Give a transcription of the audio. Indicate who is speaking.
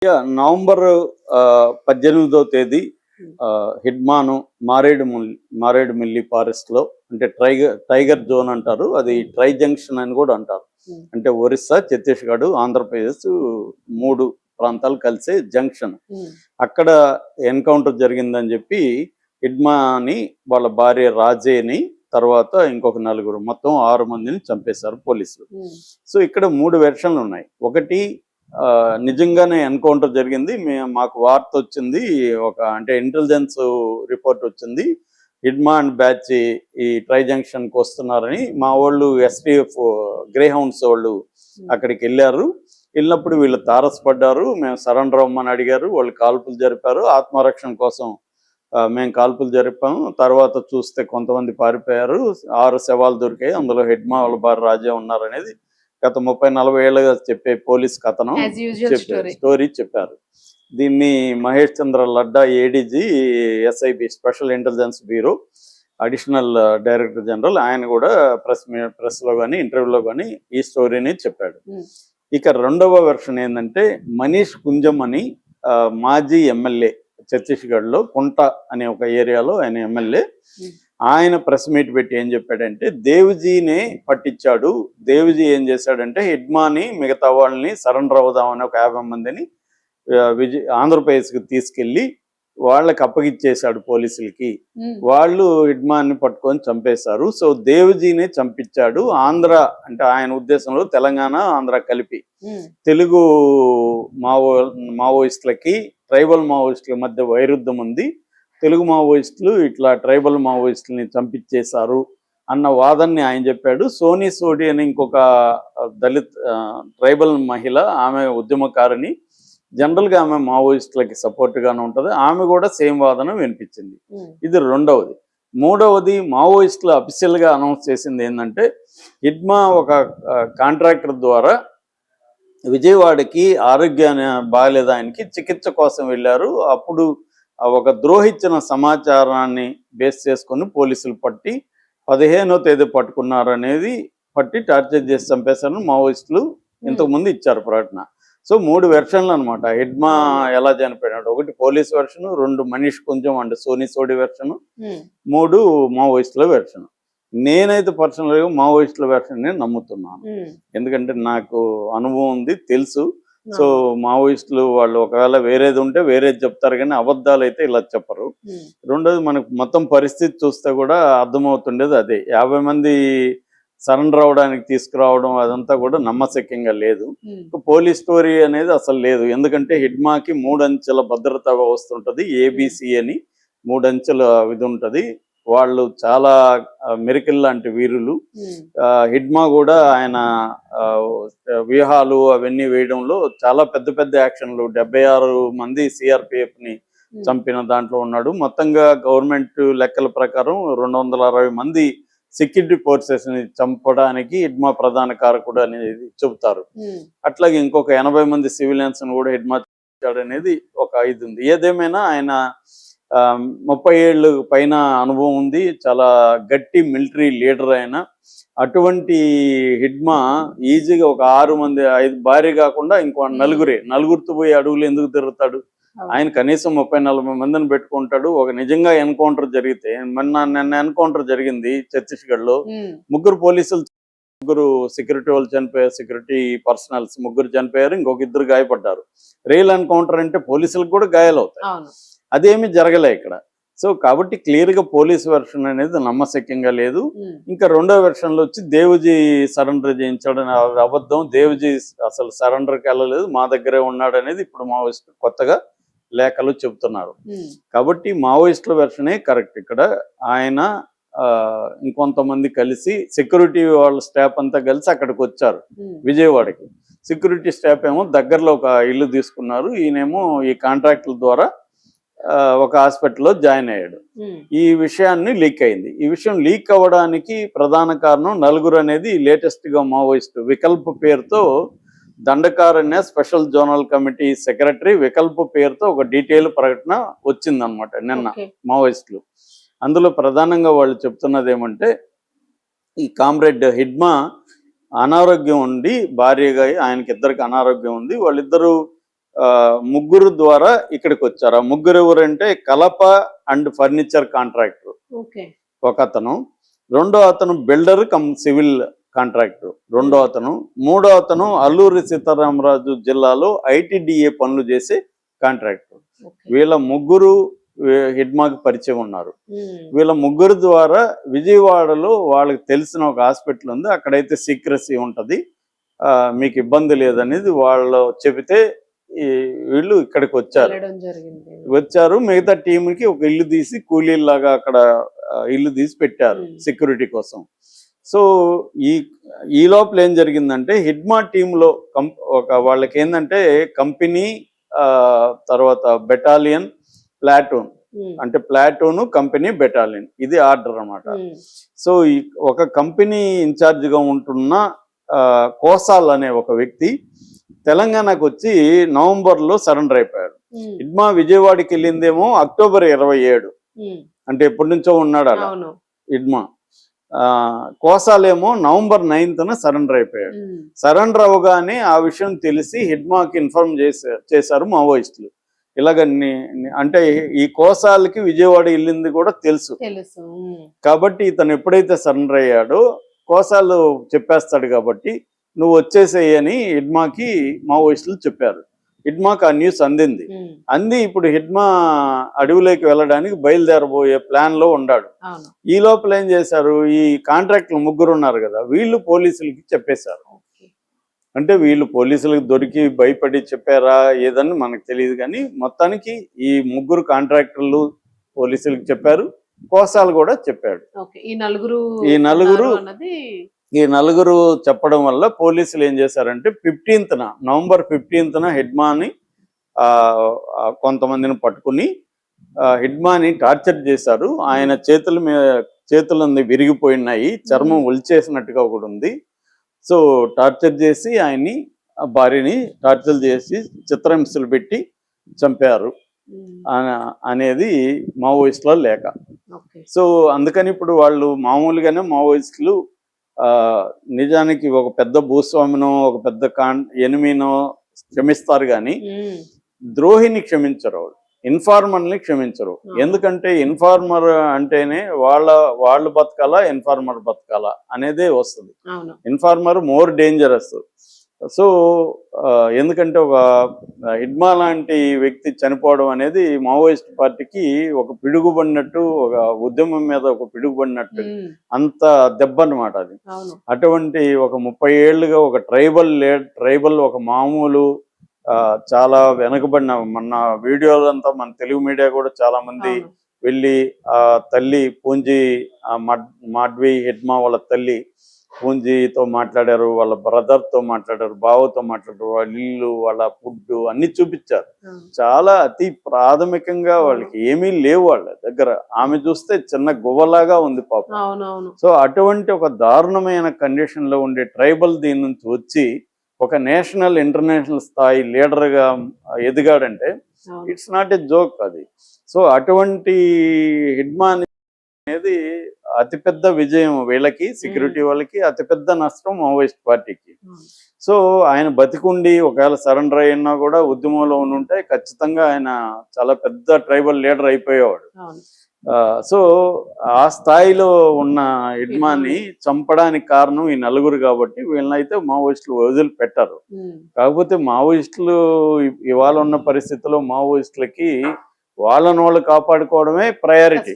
Speaker 1: November 18వ తేదీ హిడ్మాను Maredumilli forest లో అంటే టైగర్ జోన్ అంటారు. అది ట్రై జంక్షన్ అని కూడా అంటారు. అంటే ఒరిస్సా, ఛత్తీస్గఢ్, ఆంధ్రప్రదేశ్ 3 ప్రాంతాలు కలిసే జంక్షన్. అక్కడ ఎన్కౌంటర్ జరిగిందని చెప్పి హిడ్మాని వాళ్ళ భార్య రాజేని తర్వాత ఇంకొక 4 మొత్తం 6 మందిని చంపేశారు పోలీసులు. సో ఇక్కడ 3 వెర్షన్లు ఉన్నాయి. ఒకటి నిజంగానే ఎన్కౌంటర్ జరిగింది, మాకు వార్త వచ్చింది, అంటే ఇంటెలిజెన్స్ రిపోర్ట్ వచ్చింది, హిడ్మా అండ్ బ్యాచ్ ఈ ట్రై జంక్షన్కి వస్తున్నారని మా వాళ్ళు ఎస్టీఎఫ్ గ్రేహౌండ్స్ వాళ్ళు అక్కడికి వెళ్ళినప్పుడు వీళ్ళు తారసపడ్డారు. మేము సరెండర్ అవ్వమని అడిగారు. వాళ్ళు కాల్పులు జరిపారు. ఆత్మరక్షణ కోసం మేము కాల్పులు జరిపాము. తర్వాత చూస్తే కొంతమంది పారిపోయారు. 6 శవాలు దొరికాయి. అందులో హిడ్మా వాళ్ళ భార్య రాజా ఉన్నారనేది గత 30-40 ఏళ్ళుగా చెప్పే పోలీస్ కథనం స్టోరీ చెప్పారు. దీన్ని Mahesh Chandra Ladda ADG SIB special intelligence bureau additional director general ఆయన కూడా ప్రెస్లో కానీ ఇంటర్వ్యూలో కానీ ఈ స్టోరీని చెప్పాడు. ఇక రెండవ వెర్షన్ ఏంటంటే మనీష్ కుంజం అని మాజీ ఎమ్మెల్యే, ఛత్తీస్గఢ్లో కుంట అనే ఒక ఏరియాలో ఆయన ఎమ్మెల్యే, ఆయన ప్రెస్ మీట్ పెట్టి ఏం చెప్పాడంటే దేవ్జీనే పట్టించాడు. దేవ్జీ ఏం చేశాడంటే హిడ్మాని మిగతా వాళ్ళని సరెండర్ అవుదామని ఒక 50 మందిని ఆంధ్రప్రదేశ్కి తీసుకెళ్లి వాళ్ళకి అప్పగిచ్చేశాడు పోలీసులకి. వాళ్ళు హిడ్మాన్ని పట్టుకొని చంపేశారు. సో దేవ్జీనే చంపించాడు. ఆంధ్ర అంటే ఆయన ఉద్దేశంలో తెలంగాణ, ఆంధ్ర కలిపి తెలుగు మావోయిస్టులకి ట్రైబల్ మావోయిస్టుల మధ్య వైరుధ్యం ఉంది. తెలుగు మావోయిస్టులు ఇట్లా ట్రైబల్ మావోయిస్టులని చంపించేశారు అన్న వాదనని ఆయన చెప్పాడు. సోనీ సోడి అని ఇంకొక దళిత్ ట్రైబల్ మహిళ, ఆమె ఉద్యమకారిణి, జనరల్గా ఆమె మావోయిస్టులకి సపోర్ట్గానే ఉంటుంది. ఆమె కూడా సేమ్ వాదన వినిపించింది. ఇది రెండవది. మూడవది మావోయిస్టులు అఫీషియల్గా అనౌన్స్ చేసింది ఏంటంటే హిడ్మా ఒక కాంట్రాక్టర్ ద్వారా విజయవాడకి ఆరోగ్యాన్ని బాగలేదు, ఆయనకి చికిత్స కోసం వెళ్ళారు. అప్పుడు ఒక ద్రోహించిన సమాచారాన్ని బేస్ చేసుకొని పోలీసులు పట్టి 15వ తేదీ పట్టుకున్నారు అనేది పట్టి టార్చర్ చేసి చంపేశారని మావోయిస్టులు ఇంతకుముందు ఇచ్చారు ప్రకటన. సో 3 వెర్షన్లు అనమాట హిడ్మా ఎలా చనిపోయినాడు. ఒకటి పోలీస్ వెర్షన్, 2 మనీష్ కుంజం అంటే సోనీ సోడి వెర్షన్, 3 మావోయిస్టుల వెర్షన్. నేనైతే పర్సనల్గా మావోయిస్టుల వెర్షన్ నమ్ముతున్నాను. ఎందుకంటే నాకు అనుభవం ఉంది, తెలుసు. సో మావోయిస్టులు వాళ్ళు ఒకవేళ వేరేది ఉంటే వేరేది చెప్తారు, కానీ అబద్ధాలు అయితే ఇలా చెప్పరు. రెండోది మనకు మొత్తం పరిస్థితి చూస్తే కూడా అర్థమవుతుండేది అదే. 50 మంది సరెండర్ అవడానికి తీసుకురావడం అదంతా కూడా నమ్మశక్యంగా లేదు. పోలీస్ స్టోరీ అనేది అసలు లేదు. ఎందుకంటే హిడ్మాకి 3 అంచెల భద్రతా వ్యవస్థ ఉంటుంది. ఏబిసి అని 3 అంచెల ఇది ఉంటుంది. వాళ్ళు చాలా మిరకిల్ లాంటి వీరులు. హిడ్మా కూడా ఆయన వ్యూహాలు అవన్నీ వేయడంలో చాలా పెద్ద పెద్ద యాక్షన్లు, 76 మంది సిఆర్పిఎఫ్ ని చంపిన దాంట్లో ఉన్నాడు. మొత్తంగా గవర్నమెంట్ లెక్కల ప్రకారం 260 మంది సెక్యూరిటీ ఫోర్సెస్ ని చంపడానికి హిడ్మా ప్రధాన కారకుడు అనేది చెబుతారు. అట్లాగే ఇంకొక 80 మంది సివిలియన్స్ ను కూడా హిడ్మా అనేది ఒక ఇది ఉంది. ఏదేమైనా ఆయన 30 ఏళ్ళు పైన అనుభవం ఉంది. చాలా గట్టి మిలిటరీ లీడర్ ఆయన. అటువంటి హిడ్మా ఈజీగా ఒక 6 మంది 5 భార్య కాకుండా ఇంకో నలుగురితో పోయి అడుగులు ఎందుకు తిరుగుతాడు? ఆయన కనీసం 30-40 మందిని పెట్టుకుంటాడు. ఒక నిజంగా ఎన్కౌంటర్ జరిగితే నిన్న ఎన్కౌంటర్ జరిగింది ఛత్తీస్గఢ్ లో. 3 పోలీసులు, 3 సెక్యూరిటీ వాళ్ళు చనిపోయారు. సెక్యూరిటీ పర్సనల్స్ 3 చనిపోయారు, ఇంకొక 2 గాయపడ్డారు. రియల్ ఎన్కౌంటర్ అంటే పోలీసులకు కూడా గాయాలవుతాయి. అదేమి జరగలే ఇక్కడ. సో కాబట్టి క్లియర్ గా పోలీస్ వెర్షన్ అనేది నమ్మశక్యంగా లేదు. ఇంకా రెండో వెర్షన్ లో వచ్చి దేవ్జీ సరెండర్ చేయించాడని అబద్ధం. దేవ్జీ అసలు సరెండర్కి వెళ్ళలేదు, మా దగ్గరే ఉన్నాడు అనేది ఇప్పుడు మావోయిస్టు కొత్తగా లేఖలు చెబుతున్నారు. కాబట్టి మావోయిస్టుల వెర్షనే కరెక్ట్. ఇక్కడ ఆయన ఇంకొంతమంది కలిసి సెక్యూరిటీ వాళ్ళ స్టాఫ్ అంతా కలిసి అక్కడికి వచ్చారు విజయవాడకి. సెక్యూరిటీ స్టాఫ్ ఏమో దగ్గరలో ఒక ఇల్లు తీసుకున్నారు. ఈయనేమో ఈ కాంట్రాక్టుల ద్వారా ఒక హాస్పిటల్లో జాయిన్ అయ్యాడు. ఈ విషయాన్ని లీక్ అయింది. ఈ విషయం లీక్ అవ్వడానికి ప్రధాన కారణం 4 అనేది లేటెస్ట్ గా మావోయిస్టు వికల్ప్ పేరుతో Dandakaranya special zonal committee secretary Vikalp పేరుతో ఒక డీటెయిల్ ప్రకటన వచ్చిందనమాట నిన్న మావోయిస్టులు. అందులో ప్రధానంగా వాళ్ళు చెప్తున్నది ఏమంటే ఈ కామ్రేడ్ హిడ్మా అనారోగ్యం ఉండి భార్యగా ఆయనకి 2 అనారోగ్యం ఉంది. వాళ్ళిద్దరూ ముగ్గురు ద్వారా ఇక్కడికి వచ్చారు. ఆ ముగ్గురు ఎవరంటే కలప అండ్ ఫర్నిచర్ కాంట్రాక్టర్
Speaker 2: ఓకే.
Speaker 1: ఒక అతను, రెండో అతను బిల్డర్ కమ్ సివిల్ కాంట్రాక్టర్ రెండో అతను, మూడో అతను అల్లూరి సీతారామరాజు జిల్లాలో ఐటీడీఏ పనులు చేసే కాంట్రాక్టర్.
Speaker 2: ఓకే.
Speaker 1: వీళ్ళ ముగ్గురు హిడ్మాకి పరిచయం ఉన్నారు.
Speaker 2: ఉమ్.
Speaker 1: వీళ్ళ ముగ్గురు ద్వారా విజయవాడలో వాళ్ళకి తెలిసిన ఒక హాస్పిటల్ ఉంది, అక్కడైతే సీక్రసీ ఉంటుంది, మీకు ఇబ్బంది లేదనేది వాళ్ళు చెబితే వీళ్ళు ఇక్కడికి వచ్చారు.
Speaker 2: వెళ్ళడం జరిగింది.
Speaker 1: వచ్చారు మిగతా టీంకి ఒక ఇల్లు తీసి కూలీలాగా అక్కడ ఇల్లు తీసి పెట్టారు సెక్యూరిటీ కోసం. సో ఈ లోపల ఏం జరిగిందంటే హిడ్మా టీంలో ఒక వాళ్ళకి ఏంటంటే కంపెనీ, తర్వాత బెటాలియన్, ప్లాటూన్, అంటే ప్లాటూన్, కంపెనీ, బెటాలియన్, ఇది ఆర్డర్ అన్నమాట. సో ఈ ఒక కంపెనీ ఇన్ఛార్జిగా ఉంటున్న కోసాల్ అనే ఒక వ్యక్తి తెలంగాణకు వచ్చి నవంబర్లో సరెండర్ అయిపోయాడు. హిడ్మా విజయవాడకి వెళ్ళిందేమో అక్టోబర్ 27, అంటే ఎప్పటి నుంచో ఉన్నాడు అలా హిడ్మా. కోసాలేమో నవంబర్ 9న సరెండర్ అయిపోయాడు. సరెండర్ అవగానే ఆ విషయం తెలిసి హిడ్మాకి ఇన్ఫార్మ్ చేశారు మావోయిస్టులు. ఇలాగ అంటే ఈ కోసాలకి విజయవాడ వెళ్ళింది కూడా తెలుసు. కాబట్టి ఇతను ఎప్పుడైతే సరెండర్ అయ్యాడో కోసాలు చెప్పేస్తాడు, కాబట్టి నువ్వు వచ్చేసేయని హిడ్మాకి మావోయిస్టులు చెప్పారు. హిడ్మాకి ఆ న్యూస్ అంది. ఇప్పుడు హిడ్మా అడవిలోకి వెళ్ళడానికి బయలుదేరబోయే ప్లాన్ లో ఉన్నాడు. ఈ లోపల ఏం చేశారు, ఈ కాంట్రాక్టులు ముగ్గురు ఉన్నారు కదా, వీళ్ళు పోలీసులకి చెప్పేశారు. అంటే వీళ్ళు పోలీసులకు దొరికి భయపడి చెప్పారా ఏదని మనకు తెలియదు, కానీ మొత్తానికి ఈ ముగ్గురు కాంట్రాక్టర్లు పోలీసులకు చెప్పారు, కోసాలు కూడా చెప్పాడు. ఈ నలుగురు చెప్పడం వల్ల పోలీసులు ఏం చేశారంటే నవంబర్ 15న హిడ్మాని కొంతమందిని పట్టుకుని హిడ్మాని టార్చర్ చేశారు. ఆయన చేతులన్నీ విరిగిపోయినాయి, చర్మం ఒలిచేసినట్టుగా కూడా ఉంది. సో టార్చర్ చేసి ఆయన్ని, భార్యని టార్చర్ చేసి చిత్రహింసలు పెట్టి చంపారు అనేది మావోయిస్టుల లేఖ. సో అందుకని ఇప్పుడు వాళ్ళు మామూలుగానే మావోయిస్టులు నిజానికి ఒక పెద్ద భూస్వామినో ఒక పెద్ద ఎనిమినో క్షమిస్తారు, కానీ ద్రోహిని క్షమించరు, ఇన్ఫార్మర్ని క్షమించరు. ఎందుకంటే ఇన్ఫార్మర్ అంటేనే వాళ్ళు బతకాలా, ఇన్ఫార్మర్ బతకాలా అనేదే వస్తుంది. Informer more dangerous. సో ఎందుకంటే ఒక హిడ్మా లాంటి వ్యక్తి చనిపోవడం అనేది మావోయిస్ట్ పార్టీకి ఒక పిడుగుబడినట్టు, ఒక ఉద్యమం మీద ఒక పిడుగుబడినట్టు, అంత దెబ్బ అన్నమాట అది. అటువంటి ఒక 30 ఏళ్ళుగా ఒక ట్రైబల్ ఒక మామూలు చాలా వెనకబడిన, మన వీడియోలంతా మన తెలుగు మీడియా కూడా చాలా మంది వెళ్ళి ఆ తల్లి పూంజీ మాడ్వి హిడ్మా వాళ్ళ తల్లి పూంజీతో మాట్లాడారు, వాళ్ళ బ్రదర్తో మాట్లాడారు, బావతో మాట్లాడారు, వాళ్ళ ఇల్లు, వాళ్ళ ఫుడ్ అన్ని చూపించారు. చాలా అతి ప్రాథమికంగా వాళ్ళకి ఏమీ లేవు వాళ్ళ దగ్గర. ఆమె చూస్తే చిన్న గువ్వలాగా ఉంది పాపం. సో అటువంటి ఒక దారుణమైన కండిషన్ లో ఉండే ట్రైబల్ దీని నుంచి వచ్చి ఒక నేషనల్ ఇంటర్నేషనల్ స్థాయి లీడర్గా ఎదిగాడంటే ఇట్స్ నాట్ ఎ జోక్ అది. సో అటువంటి హిడ్మా అనేది అతిపెద్ద విజయం వీళ్ళకి, సెక్యూరిటీ వాళ్ళకి, అతిపెద్ద నష్టం మావోయిస్ట్ పార్టీకి. సో ఆయన బతికుండి ఒకవేళ సరెండర్ అయినా కూడా ఉద్యమంలో ఉంటే ఖచ్చితంగా ఆయన చాలా పెద్ద ట్రైబల్ లీడర్ అయిపోయేవాడు. సో ఆ స్థాయిలో ఉన్న హిడ్మాని చంపడానికి కారణం ఈ నలుగురు, కాబట్టి వీళ్ళనైతే మావోయిస్టులు వదిలిపెట్టారు. కాకపోతే మావోయిస్టులు ఇవాళ ఉన్న పరిస్థితిలో మావోయిస్టులకి వాళ్ళని వాళ్ళు కాపాడుకోవడమే ప్రయారిటీ.